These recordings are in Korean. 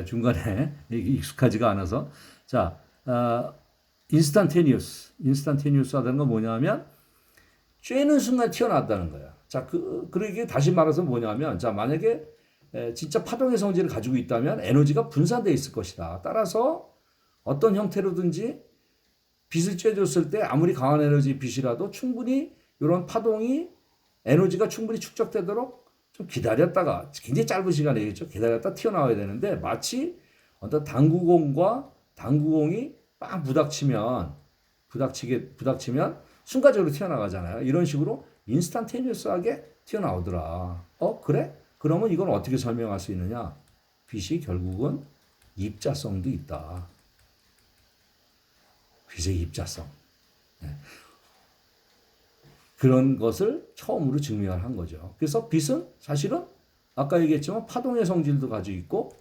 중간에 익숙하지가 않아서. 자, 인스탄테니우스 하다는 건 뭐냐면 쬐는 순간 튀어나왔다는 거야. 자, 그러게 다시 말해서 뭐냐면, 자, 만약에 진짜 파동의 성질을 가지고 있다면 에너지가 분산되어 있을 것이다. 따라서 어떤 형태로든지 빛을 쬐줬을 때 아무리 강한 에너지 빛이라도 충분히 이런 파동이 에너지가 충분히 축적되도록 좀 기다렸다가 굉장히 짧은 시간이겠죠. 기다렸다 튀어나와야 되는데 마치 어떤 당구공과 당구공이 빵 부닥치면 순간적으로 튀어나가잖아요. 이런 식으로 인스탄테니어스하게 튀어나오더라. 그래? 그러면 이건 어떻게 설명할 수 있느냐? 빛이 결국은 입자성도 있다. 빛의 입자성. 네. 그런 것을 처음으로 증명을 한 거죠. 그래서 빛은 사실은 아까 얘기했지만 파동의 성질도 가지고 있고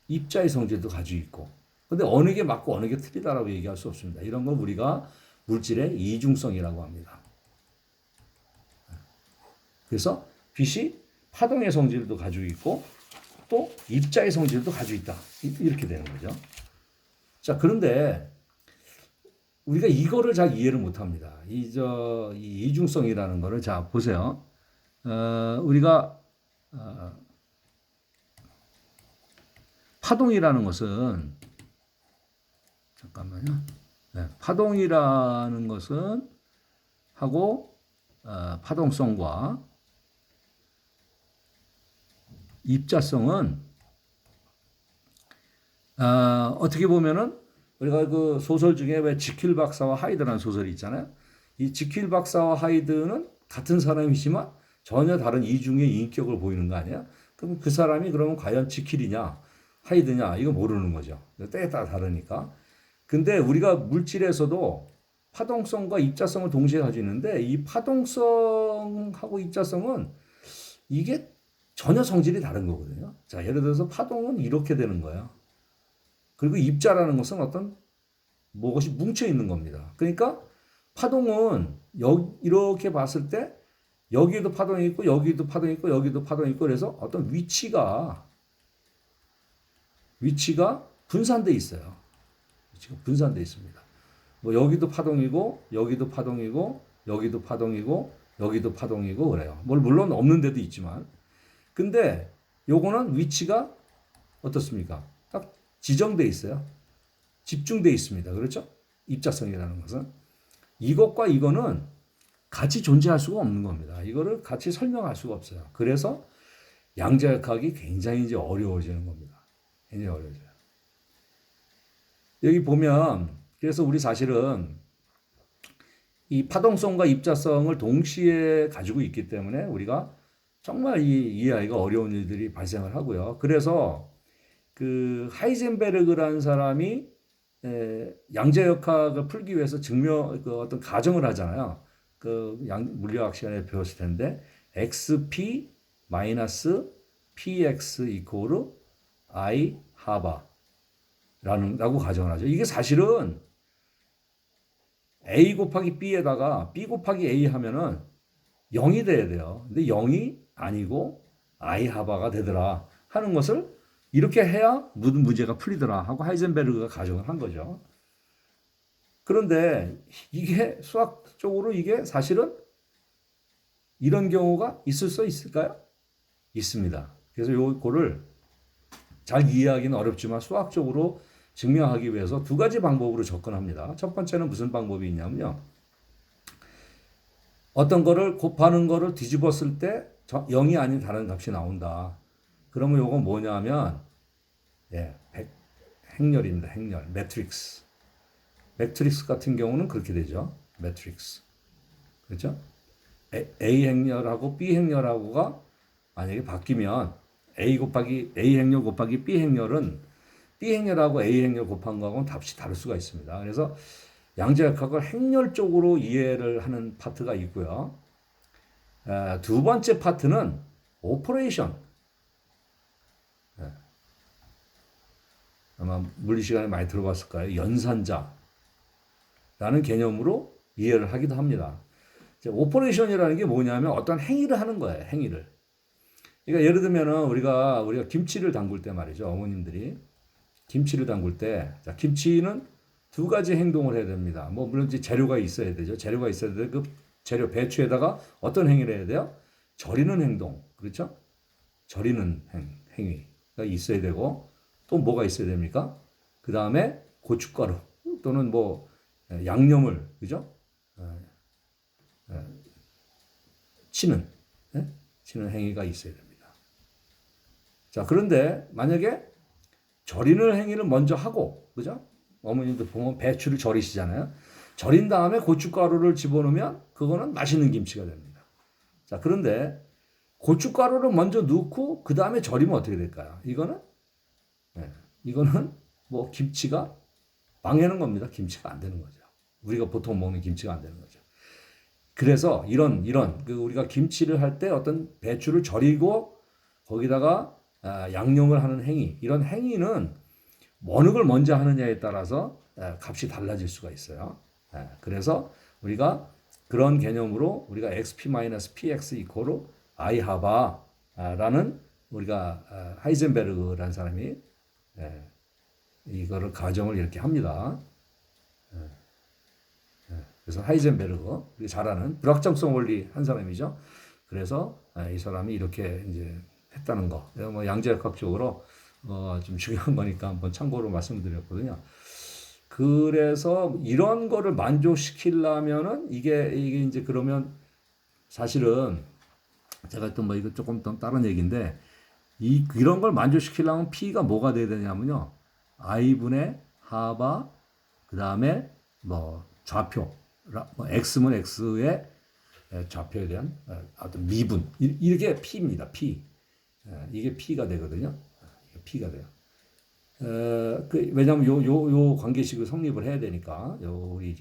입자의 성질도 가지고 있고, 근데 어느 게 맞고 어느 게 틀리다라고 얘기할 수 없습니다. 이런 걸 우리가 물질의 이중성이라고 합니다. 그래서 빛이 파동의 성질도 가지고 있고 또 입자의 성질도 가지고 있다. 이렇게 되는 거죠. 자, 그런데 우리가 이거를 잘 이해를 못 합니다. 이 이중성이라는 거를. 자, 보세요. 우리가, 파동이라는 것은, 잠깐만요. 네, 파동이라는 것은 하고, 파동성과 입자성은, 어떻게 보면은 우리가 그 소설 중에 왜 지킬 박사와 하이드라는 소설이 있잖아요. 이 지킬 박사와 하이드는 같은 사람이지만 전혀 다른 이중의 인격을 보이는 거 아니야? 그럼 그 사람이 그러면 과연 지킬이냐, 하이드냐, 이거 모르는 거죠. 때에 따라 다르니까. 근데 우리가 물질에서도 파동성과 입자성을 동시에 가지고 있는데 이 파동성하고 입자성은 이게 전혀 성질이 다른 거거든요. 자, 예를 들어서 파동은 이렇게 되는 거야. 그리고 입자라는 것은 어떤 무엇이 뭉쳐 있는 겁니다. 그러니까 파동은 이렇게 봤을 때 여기에도 파동이 있고 여기도 파동이 있고 여기도 파동이 있고 그래서 어떤 위치가 분산돼 있어요. 위치가 분산돼 있습니다. 뭐 여기도 파동이고 여기도 파동이고 여기도 파동이고 여기도 파동이고 그래요. 물론 없는 데도 있지만. 근데 요거는 위치가 어떻습니까? 딱 지정돼 있어요. 집중돼 있습니다. 그렇죠? 입자성이라는 것은. 이것과 이거는 같이 존재할 수가 없는 겁니다. 이거를 같이 설명할 수가 없어요. 그래서 양자역학이 굉장히 이제 어려워지는 겁니다. 굉장히 어려워져요. 여기 보면, 그래서 우리 사실은 이 파동성과 입자성을 동시에 가지고 있기 때문에 우리가 정말 이해하기가 어려운 일들이 발생을 하고요. 그래서 그 하이젠베르그라는 사람이 양자역학을 풀기 위해서 그 어떤 가정을 하잖아요. 그 물리학 시간에 배웠을 텐데 xp 마이너스 px 이코르 i 하바라고 가정을 하죠. 이게 사실은 a 곱하기 b에다가 b 곱하기 a 하면은 0이 돼야 돼요. 근데 0이 아니고 i 하바가 되더라 하는 것을 이렇게 해야 모든 문제가 풀리더라 하고 하이젠베르그가 가정을 한 거죠. 그런데 이게 수학적으로 이게 사실은 이런 경우가 있을 수 있을까요? 있습니다. 그래서 요거를 잘 이해하기는 어렵지만 수학적으로 증명하기 위해서 두 가지 방법으로 접근합니다. 첫 번째는 무슨 방법이 있냐면요. 어떤 거를 곱하는 거를 뒤집었을 때 0이 아닌 다른 값이 나온다. 그러면 요건 뭐냐면 행렬입니다. 행렬. 매트릭스. 매트릭스 같은 경우는 그렇게 되죠. 매트릭스. 그렇죠? A 행렬하고 B 행렬하고가 만약에 바뀌면 A 행렬 곱하기 B 행렬은 B 행렬하고 A 행렬 곱한 거하고는 답이 다를 수가 있습니다. 그래서 양자역학을 행렬적으로 이해를 하는 파트가 있고요. 두 번째 파트는 오퍼레이션. 아마 물리 시간에 많이 들어봤을 거예요. 연산자라는 개념으로 이해를 하기도 합니다. 오퍼레이션이라는 게 뭐냐면 어떤 행위를 하는 거예요. 행위를. 그러니까 예를 들면은 우리가 김치를 담글 때 말이죠. 어머님들이 김치를 담글 때, 자, 김치는 두 가지 행동을 해야 됩니다. 뭐 물론 이제 재료가 있어야 되죠. 재료가 있어야 돼. 그 재료 배추에다가 어떤 행위를 해야 돼요? 절이는 행동, 그렇죠? 절이는 행위가 있어야 되고 또 뭐가 있어야 됩니까? 그 다음에 고춧가루 또는 뭐 양념을 그죠? 치는 치는 행위가 있어야 됩니다. 자, 그런데 만약에 절이는 행위를 먼저 하고 그죠? 어머님도 보면 배추를 절이시잖아요. 절인 다음에 고춧가루를 집어넣으면 그거는 맛있는 김치가 됩니다. 자, 그런데 고춧가루를 먼저 넣고 그 다음에 절이면 어떻게 될까요? 이거는 뭐 김치가 망하는 겁니다. 김치가 안 되는 거죠. 우리가 보통 먹는 김치가 안 되는 거죠. 그래서 이런 그 우리가 김치를 할 때 어떤 배추를 절이고 거기다가 양념을 하는 행위, 이런 행위는 어느 걸 먼저 하느냐에 따라서 값이 달라질 수가 있어요. 그래서 우리가 그런 개념으로 우리가 xp-px 이퀄로 I have a라는 우리가 하이젠베르그라는 사람이 이거를 가정을 이렇게 합니다. 그래서 하이젠베르그, 잘 아는 불확정성 원리 한 사람이죠. 그래서 이 사람이 이렇게 이제 했다는 거. 뭐 양자역학적으로 좀 중요한 거니까 한번 참고로 말씀드렸거든요. 그래서 이런 거를 만족시키려면은 이게 이제 그러면 사실은 제가 또 뭐 이거 조금 더 다른 얘기인데 이런 걸 만족시키려면 P가 뭐가 돼야 되냐면요. I분의 하바 그 다음에 뭐 좌표 뭐 X면 X의 좌표에 대한 어떤 미분 이게 P입니다. P 이게 P가 되거든요. P가 돼요. 왜냐하면 요 관계식을 성립을 해야 되니까 우리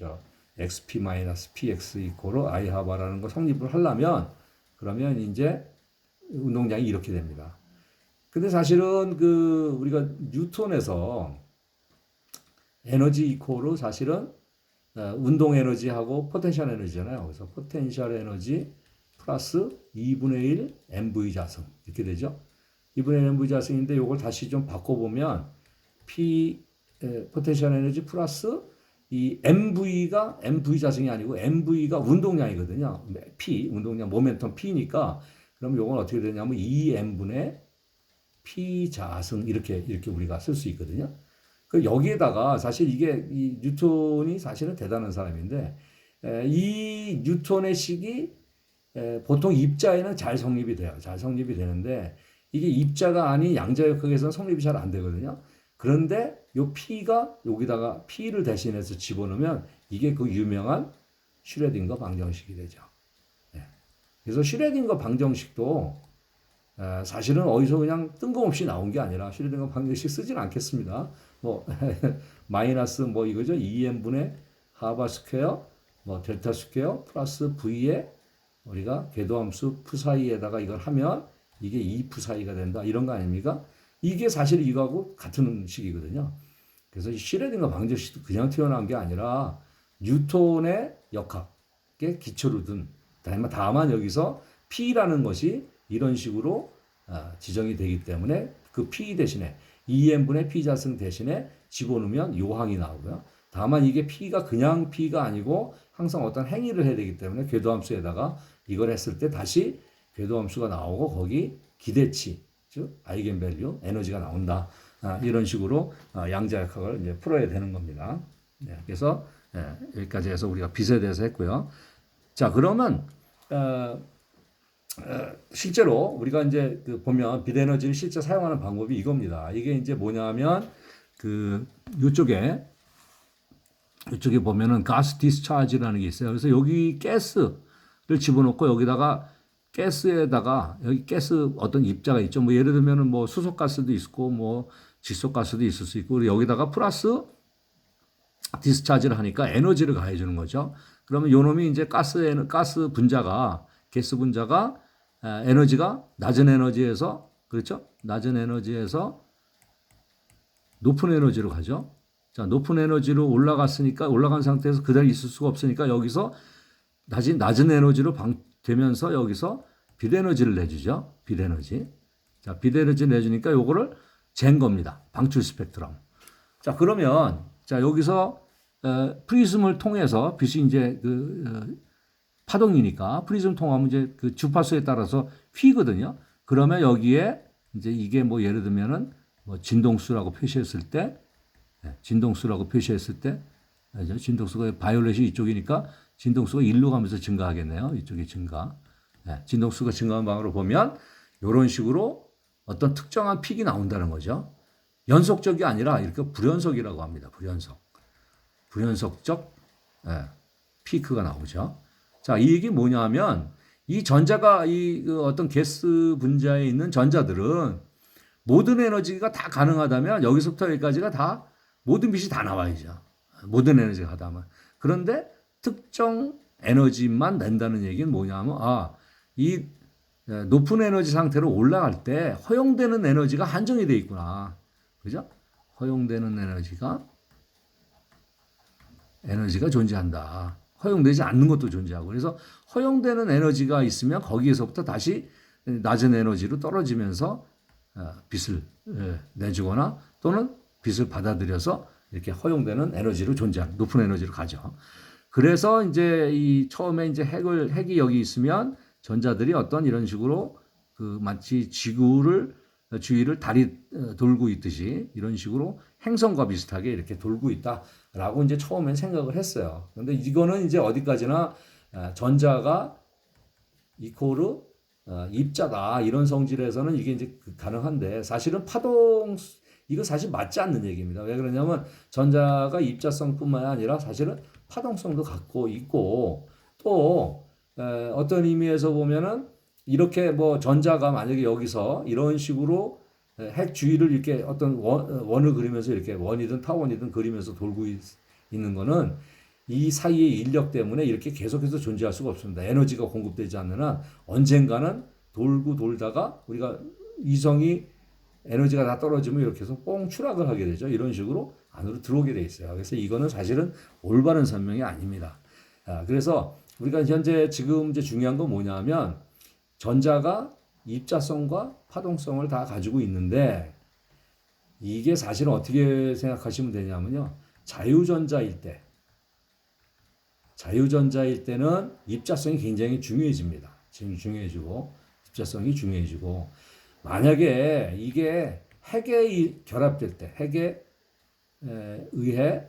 xp-px 이코로 I 하바라는 거 성립을 하려면 그러면 이제 운동량이 이렇게 됩니다. 근데 사실은 우리가 뉴턴에서 에너지 이코로 사실은 운동 에너지하고 포텐셜 에너지잖아요. 그래서 포텐셜 에너지 플러스 2분의 1 mv 자승 이렇게 되죠. 2분의 1 mv 자승인데 이걸 다시 좀 바꿔보면 포텐셜 에너지 플러스 이 mv가 mv 자승이 아니고 mv가 운동량이거든요. p 운동량 모멘텀 p니까 그럼 이건 어떻게 되냐면 2m분의 p 자승 이렇게 우리가 쓸 수 있거든요. 그 여기에다가 사실 이게 이 뉴턴이 사실은 대단한 사람인데 이 뉴턴의 식이 보통 입자에는 잘 성립이 돼요. 잘 성립이 되는데 이게 입자가 아닌 양자역학에서는 성립이 잘 안 되거든요. 그런데 요 P가 여기다가 P를 대신해서 집어넣으면 이게 그 유명한 슈레딩거 방정식이 되죠. 그래서 슈레딩거 방정식도 사실은 어디서 그냥 뜬금없이 나온 게 아니라 슈레딩거 방정식 쓰진 않겠습니다. 뭐 마이너스 뭐 이거죠. 2n분의 하바 스퀘어 뭐 델타 스퀘어 플러스 v에 우리가 궤도함수 프 사이에다가 이걸 하면 이게 2프 사이가 된다 이런 거 아닙니까? 이게 사실 이거하고 같은 식이거든요. 그래서 슈레딩거 방정식도 그냥 튀어나온 게 아니라 뉴턴의 역학에 기초를 둔 다만 여기서 P라는 것이 이런 식으로 지정이 되기 때문에 그 P 대신에 2n분의 P 자승 대신에 집어넣으면 요항이 나오고요. 다만 이게 P가 그냥 P가 아니고 항상 어떤 행위를 해야 되기 때문에 궤도함수에다가 이걸 했을 때 다시 궤도함수가 나오고 거기 기대치 즉 아이겐밸류 에너지가 나온다. 이런 식으로 양자역학을 이제 풀어야 되는 겁니다. 그래서 여기까지 해서 우리가 빛에 대해서 했고요. 자, 그러면 실제로 우리가 이제 보면 빛 에너지를 실제 사용하는 방법이 이겁니다. 이게 이제 뭐냐면 이쪽에 보면은 가스 디스차지라는 게 있어요. 그래서 여기 가스를 집어넣고 여기다가 가스에다가 여기 가스 어떤 입자가 있죠. 뭐 예를 들면은 뭐 수소가스도 있고 뭐 질소가스도 있을 수 있고 여기다가 플러스 디스차지를 하니까 에너지를 가해 주는 거죠. 그러면 요 놈이 이제 가스 분자가 에너지가 낮은 에너지에서 그렇죠? 낮은 에너지에서 높은 에너지로 가죠. 자, 높은 에너지로 올라간 상태에서 그대로 있을 수가 없으니까 여기서 낮은 에너지로 되면서 여기서 빛 에너지를 내주죠. 빛 에너지. 자, 빛 에너지 내주니까 요거를 잰 겁니다. 방출 스펙트럼. 자, 그러면 자, 여기서 프리즘을 통해서 빛이 이제 파동이니까 프리즘 통하면 이제 그 주파수에 따라서 휘거든요. 그러면 여기에 이제 이게 뭐 예를 들면은 뭐 진동수라고 표시했을 때, 진동수라고 표시했을 때, 진동수가 바이올렛이 이쪽이니까 진동수가 일로 가면서 증가하겠네요. 이쪽이 증가. 진동수가 증가한 방으로 보면 이런 식으로 어떤 특정한 픽이 나온다는 거죠. 연속적이 아니라 이렇게 불연속이라고 합니다. 불연속적 피크가 나오죠. 자, 이 얘기 뭐냐 하면 이 전자가 그 어떤 가스 분자에 있는 전자들은 모든 에너지가 다 가능하다면 여기서부터 여기까지가 다 모든 빛이 다 나와야죠. 모든 에너지가 하다면. 그런데 특정 에너지만 낸다는 얘기는 뭐냐면 이 높은 에너지 상태로 올라갈 때 허용되는 에너지가 한정이 돼 있구나. 그죠? 허용되는 에너지가 존재한다. 허용되지 않는 것도 존재하고. 그래서 허용되는 에너지가 있으면 거기에서부터 다시 낮은 에너지로 떨어지면서 빛을 내주거나 또는 빛을 받아들여서 이렇게 허용되는 에너지로 존재하는 높은 에너지로 가죠. 그래서 이제 이 처음에 이제 핵이 여기 있으면 전자들이 어떤 이런 식으로 그 마치 지구를 주위를 달이 돌고 있듯이 이런 식으로 행성과 비슷하게 이렇게 돌고 있다라고 이제 처음엔 생각을 했어요. 그런데 이거는 이제 어디까지나 전자가 이코르 입자다 이런 성질에서는 이게 이제 가능한데 사실은 이거 사실 맞지 않는 얘기입니다. 왜 그러냐면 전자가 입자성뿐만 아니라 사실은 파동성도 갖고 있고 또 어떤 의미에서 보면은 이렇게 뭐 전자가 만약에 여기서 이런 식으로 핵 주위를 이렇게 어떤 원을 그리면서 이렇게 원이든 타원이든 그리면서 돌고 있는 거는 이 사이의 인력 때문에 이렇게 계속해서 존재할 수가 없습니다. 에너지가 공급되지 않는 한 언젠가는 돌고 돌다가 우리가 이성이 에너지가 다 떨어지면 이렇게 해서 뽕 추락을 하게 되죠. 이런 식으로 안으로 들어오게 돼 있어요. 그래서 이거는 사실은 올바른 설명이 아닙니다. 그래서 우리가 현재 지금 이제 중요한 건 뭐냐면 전자가 입자성과 파동성을 다 가지고 있는데 이게 사실은 어떻게 생각하시면 되냐면요. 자유전자일 때는 입자성이 굉장히 중요해집니다. 지금 중요해지고 입자성이 중요해지고 만약에 이게 핵에 결합될 때 핵에 의해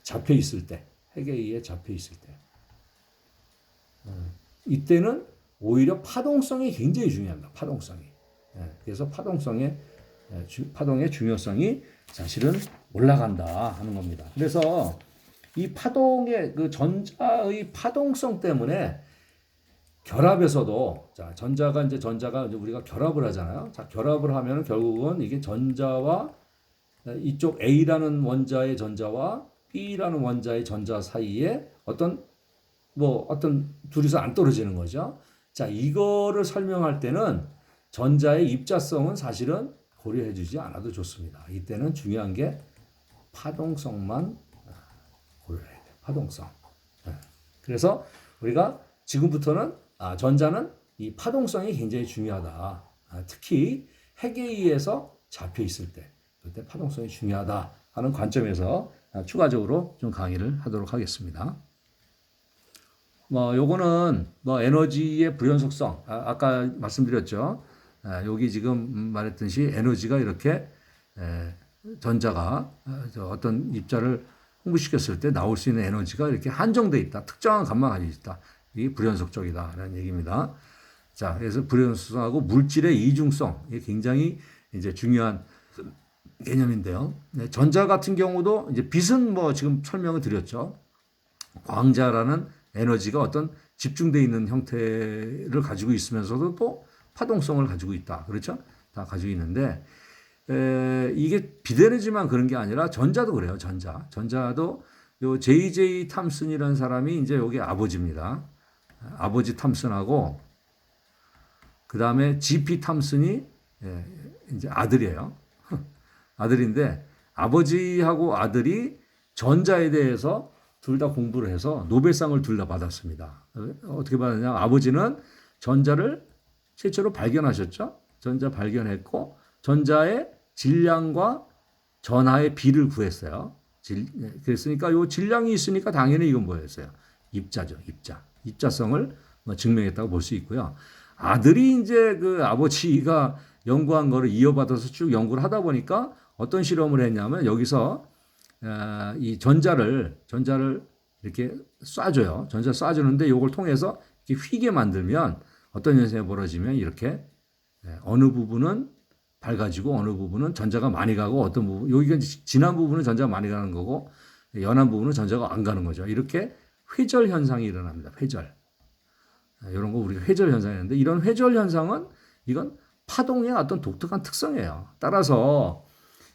잡혀 있을 때 핵에 의해 잡혀 있을 때 이때는 오히려 파동성이 굉장히 중요합니다. 파동성이. 그래서 파동의 중요성이 사실은 올라간다 하는 겁니다. 그래서 이 파동의 그 전자의 파동성 때문에 결합에서도 전자가 이제 우리가 결합을 하잖아요. 자, 결합을 하면 결국은 이게 전자와 이쪽 A라는 원자의 전자와 B라는 원자의 전자 사이에 어떤 둘이서 안 떨어지는 거죠. 자, 이거를 설명할 때는 전자의 입자성은 사실은 고려해 주지 않아도 좋습니다. 이때는 중요한 게 파동성만 고려해야 돼요. 파동성. 그래서 우리가 지금부터는 전자는 이 파동성이 굉장히 중요하다. 특히 핵에 의해서 잡혀 있을 때 그때 파동성이 중요하다 하는 관점에서 추가적으로 좀 강의를 하도록 하겠습니다. 요거는 에너지의 불연속성 아까 말씀드렸죠. 여기 지금 말했듯이 에너지가 이렇게 전자가 어떤 입자를 흥분시켰을 때 나올 수 있는 에너지가 이렇게 한정돼 있다. 특정한 값만 가지고 있다. 이게 불연속적이다라는 얘기입니다. 자, 그래서 불연속성하고 물질의 이중성 이게 굉장히 이제 중요한 개념인데요. 전자 같은 경우도 이제 빛은 지금 설명을 드렸죠. 광자라는 에너지가 어떤 집중되어 있는 형태를 가지고 있으면서도 또 파동성을 가지고 있다. 그렇죠? 다 가지고 있는데 이게 비대너지만 그런 게 아니라 전자도 그래요. 전자도 요 J.J. 탐슨이라는 사람이 이제 여기 아버지입니다. 아버지 탐슨하고 그 다음에 G.P. 탐슨이 이제 아들이에요. 아들인데 아버지하고 아들이 전자에 대해서 둘 다 공부를 해서 노벨상을 둘 다 받았습니다. 어떻게 받았냐? 아버지는 전자를 최초로 발견하셨죠. 전자 발견했고 전자의 질량과 전하의 비를 구했어요. 그랬으니까 요 질량이 있으니까 당연히 이건 뭐였어요? 입자죠. 입자. 입자성을 증명했다고 볼 수 있고요. 아들이 이제 그 아버지가 연구한 거를 이어받아서 쭉 연구를 하다 보니까 어떤 실험을 했냐면 여기서 이 전자를 이렇게 쏴줘요. 전자 쏴주는데 이걸 통해서 이렇게 휘게 만들면 어떤 현상이 벌어지면 이렇게 어느 부분은 밝아지고 어느 부분은 전자가 많이 가고 어떤 부분 여기가 진한 부분은 전자가 많이 가는 거고 연한 부분은 전자가 안 가는 거죠. 이렇게 회절 현상이 일어납니다. 회절. 이런 거 우리가 회절 현상이었는데 이런 회절 현상은 이건 파동의 어떤 독특한 특성이에요. 따라서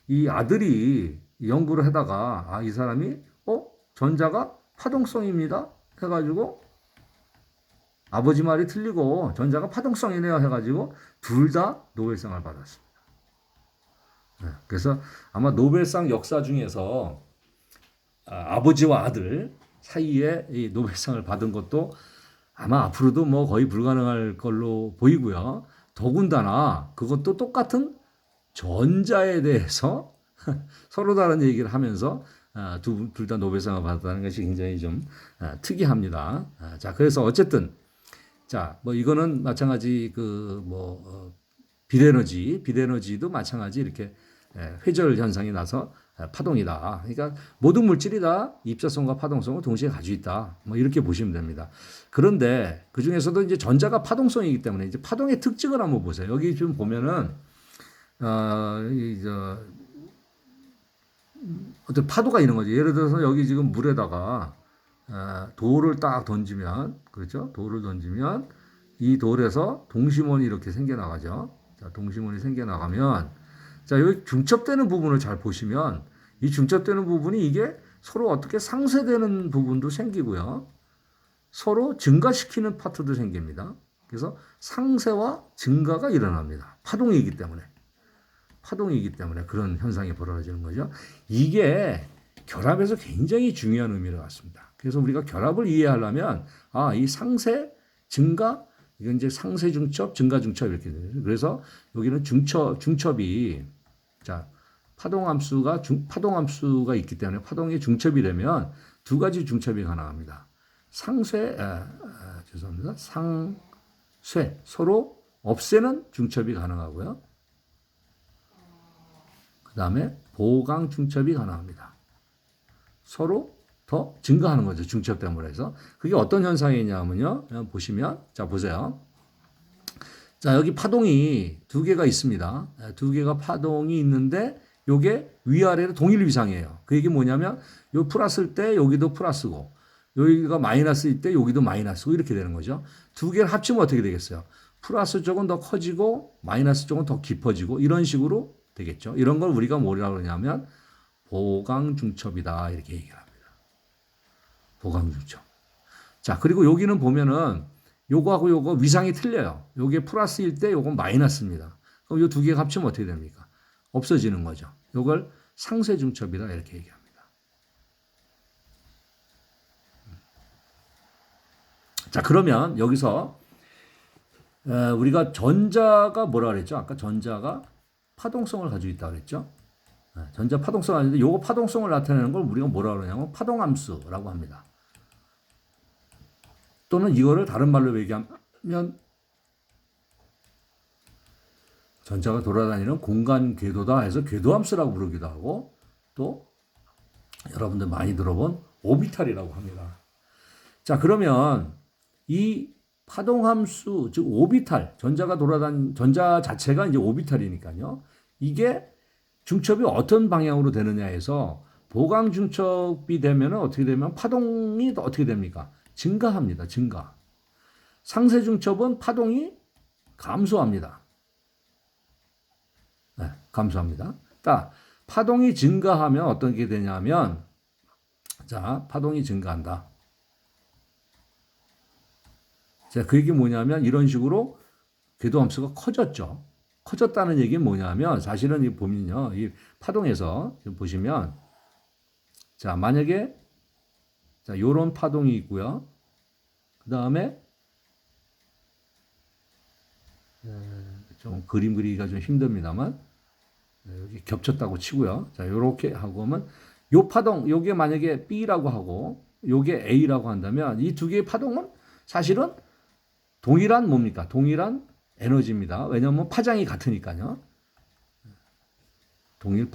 이 아들이 연구를 하다가 이 사람이 전자가 파동성입니다 해가지고 아버지 말이 틀리고 전자가 파동성이네요 해가지고 둘 다 노벨상을 받았습니다. 그래서 아마 노벨상 역사 중에서 아버지와 아들 사이에 이 노벨상을 받은 것도 아마 앞으로도 뭐 거의 불가능할 걸로 보이고요. 더군다나 그것도 똑같은 전자에 대해서 서로 다른 얘기를 하면서 둘 다 노벨상을 받았다는 것이 굉장히 좀 특이합니다. 자, 그래서 어쨌든 자, 뭐 이거는 마찬가지 비대에너지도 마찬가지 이렇게 회절 현상이 나서 파동이다. 그러니까 모든 물질이 다 입자성과 파동성을 동시에 가지고 있다. 뭐 이렇게 보시면 됩니다. 그런데 그 중에서도 이제 전자가 파동성이기 때문에 이제 파동의 특징을 한번 보세요. 여기 좀 보면은 어떤 파도가 있는 거죠. 예를 들어서 여기 지금 물에다가 돌을 딱 던지면, 그렇죠? 돌을 던지면 이 돌에서 동심원이 이렇게 생겨나가죠. 자, 동심원이 생겨나가면, 자, 여기 중첩되는 부분을 잘 보시면 이 중첩되는 부분이 이게 서로 어떻게 상쇄되는 부분도 생기고요. 서로 증가시키는 파트도 생깁니다. 그래서 상쇄와 증가가 일어납니다. 파동이기 때문에 그런 현상이 벌어지는 거죠. 이게 결합에서 굉장히 중요한 의미를 갖습니다. 그래서 우리가 결합을 이해하려면 이 상쇄, 증가, 이건 이제 상쇄 중첩, 증가 중첩 이렇게 되죠. 그래서 여기는 중첩이 자 파동함수가 있기 때문에 파동이 중첩이 되면 두 가지 중첩이 가능합니다. 죄송합니다. 상쇄 서로 없애는 중첩이 가능하고요. 그 다음에 보강 중첩이 가능합니다. 서로 더 증가하는 거죠. 중첩 때문에 해서. 그게 어떤 현상이냐면요. 보시면, 자, 보세요. 자, 여기 파동이 두 개가 있습니다. 두 개가 파동이 있는데, 요게 위아래로 동일 위상이에요. 그 얘기 뭐냐면, 요 플러스일 때 여기도 플러스고, 여기가 마이너스일 때 여기도 마이너스고, 이렇게 되는 거죠. 두 개를 합치면 어떻게 되겠어요? 플러스 쪽은 더 커지고, 마이너스 쪽은 더 깊어지고, 이런 식으로 되겠죠. 이런 걸 우리가 뭐라고 그러냐면, 보강중첩이다. 이렇게 얘기를 합니다. 보강중첩. 자, 그리고 여기는 보면은 요거하고 요거 위상이 틀려요. 요게 플러스일 때 요건 마이너스입니다. 그럼 요 두 개가 합치면 어떻게 됩니까? 없어지는 거죠. 요걸 상쇄중첩이다. 이렇게 얘기합니다. 자, 그러면 여기서 우리가 전자가 뭐라 그랬죠? 아까 전자가 파동성을 가지고 있다고 그랬죠? 전자 파동성 아닌데 요거 파동성을 나타내는 걸 우리가 뭐라 그러냐면 파동함수라고 합니다. 또는 이거를 다른 말로 얘기하면 전자가 돌아다니는 공간 궤도다 해서 궤도함수라고 부르기도 하고 또 여러분들 많이 들어본 오비탈이라고 합니다. 자, 그러면 이 파동함수 즉 오비탈 전자 자체가 이제 오비탈이니까요. 이게 중첩이 어떤 방향으로 되느냐에서 보강 중첩이 되면은 어떻게 되면 파동이 어떻게 됩니까? 증가합니다. 증가. 상쇄 중첩은 파동이 감소합니다. 네, 감소합니다. 자, 파동이 증가하면 어떤 게 되냐면 자, 파동이 증가한다. 자, 그 얘기 뭐냐면 이런 식으로 궤도함수가 커졌죠. 커졌다는 얘기는 뭐냐면 사실은 이 보면요. 이 파동에서 보시면 자, 만약에 자, 요런 파동이 있고요. 그 다음에 좀 그림 그리기가 좀 힘듭니다만 여기 겹쳤다고 치고요. 자, 요렇게 하고 하면 요 파동, 요게 만약에 B라고 하고 요게 A라고 한다면 이 두 개의 파동은 사실은 동일한 뭡니까? 동일한 에너지입니다. 왜냐하면 파장이 같으니까요. 동일한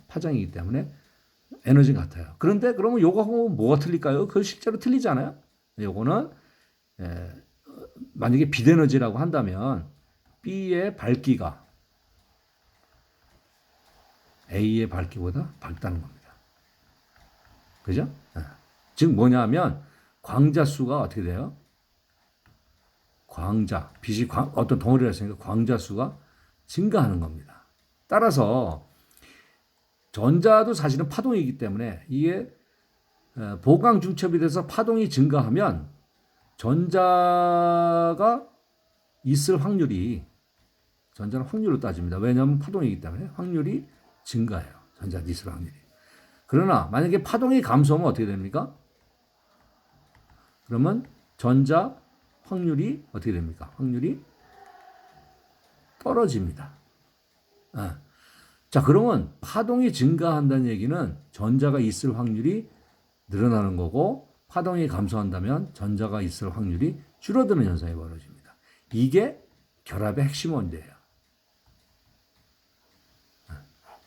파장이기 때문에 에너지가 같아요. 그런데 그러면 요거하고 뭐가 틀릴까요? 그거 실제로 틀리잖아요. 요거는 만약에 빛에너지라고 한다면 B의 밝기가 A의 밝기보다 밝다는 겁니다. 그죠? 즉 뭐냐면 광자수가 어떻게 돼요? 빛이 어떤 덩어리가 있으니까 광자수가 증가하는 겁니다. 따라서 전자도 사실은 파동이기 때문에 이게 보강 중첩이 돼서 파동이 증가하면 전자가 있을 확률이 전자는 확률로 따집니다. 왜냐하면 파동이기 때문에 확률이 증가해요. 전자가 있을 확률이. 그러나 만약에 파동이 감소하면 어떻게 됩니까? 그러면 전자 확률이 어떻게 됩니까? 확률이 떨어집니다. 자, 그러면 파동이 증가한다는 얘기는 전자가 있을 확률이 늘어나는 거고 파동이 감소한다면 전자가 있을 확률이 줄어드는 현상이 벌어집니다. 이게 결합의 핵심 원리예요.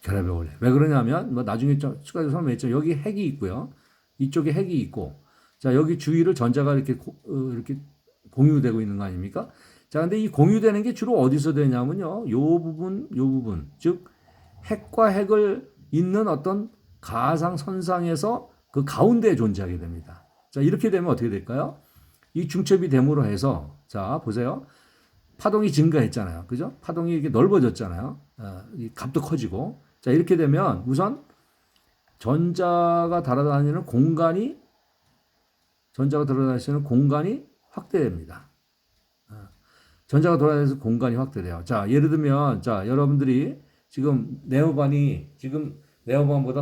결합의 원리. 왜 그러냐면 뭐 나중에 추가적으로 설명했죠. 여기 핵이 있고요. 이쪽에 핵이 있고 자, 여기 주위를 전자가 이렇게 공유되고 있는 거 아닙니까? 자, 근데 이 공유되는 게 주로 어디서 되냐면요. 요 부분. 즉 핵과 핵을 잇는 어떤 가상선상에서 그 가운데에 존재하게 됩니다. 자, 이렇게 되면 어떻게 될까요? 이 중첩이 됨으로 해서 자, 보세요. 파동이 증가했잖아요. 그죠? 파동이 이렇게 넓어졌잖아요. 이 값도 커지고. 자, 이렇게 되면 우선 전자가 돌아다니는 공간이 확대됩니다. 전자가 돌아다니면서 공간이 확대돼요. 자, 예를 들면, 자, 여러분들이 지금 네오반보다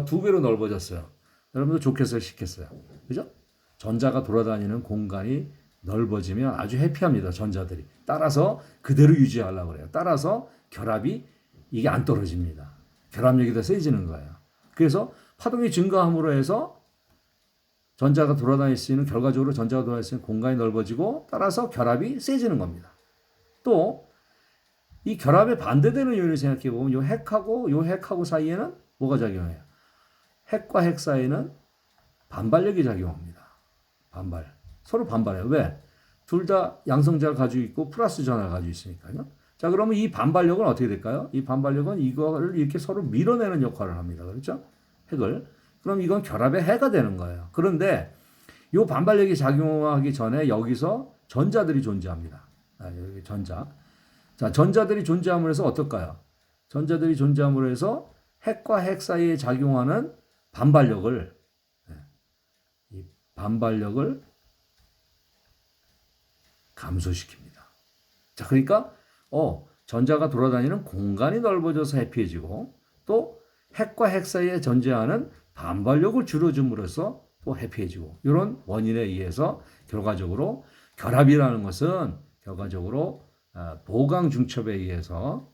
2배로 넓어졌어요. 여러분들 좋겠어요, 싫겠어요? 그죠? 전자가 돌아다니는 공간이 넓어지면 아주 해피합니다, 전자들이. 따라서 그대로 유지하려고 그래요. 따라서 결합이 이게 안 떨어집니다. 결합력이 더 세지는 거예요. 그래서 파동이 증가함으로 해서 결과적으로 전자가 돌아다닐 수 있는 공간이 넓어지고 따라서 결합이 세지는 겁니다. 또 이 결합에 반대되는 요인을 생각해 보면 요 핵하고 사이에는 뭐가 작용해요? 핵과 핵 사이에는 반발력이 작용합니다. 서로 반발해요. 왜? 둘 다 양성자를 가지고 있고 플러스 전화를 가지고 있으니까요. 자, 그러면 이 반발력은 어떻게 될까요? 이 반발력은 이거를 이렇게 서로 밀어내는 역할을 합니다. 그렇죠? 핵을. 그럼 이건 결합의 해가 되는 거예요. 그런데 이 반발력이 작용하기 전에 여기서 전자들이 존재합니다. 여기 전자. 자, 전자들이 존재함으로 해서 어떨까요? 전자들이 존재함으로 해서 핵과 핵 사이에 작용하는 이 반발력을 감소시킵니다. 자, 그러니까 전자가 돌아다니는 공간이 넓어져서 해피해지고 또 핵과 핵 사이에 존재하는 반발력을 줄여줌으로써 또 해피해지고 이런 원인에 의해서 결과적으로 결합이라는 것은 결과적으로 보강 중첩에 의해서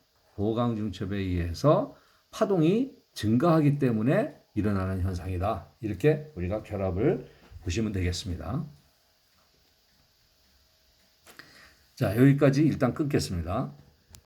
파동이 증가하기 때문에 일어나는 현상이다. 이렇게 우리가 결합을 보시면 되겠습니다. 자, 여기까지 일단 끊겠습니다.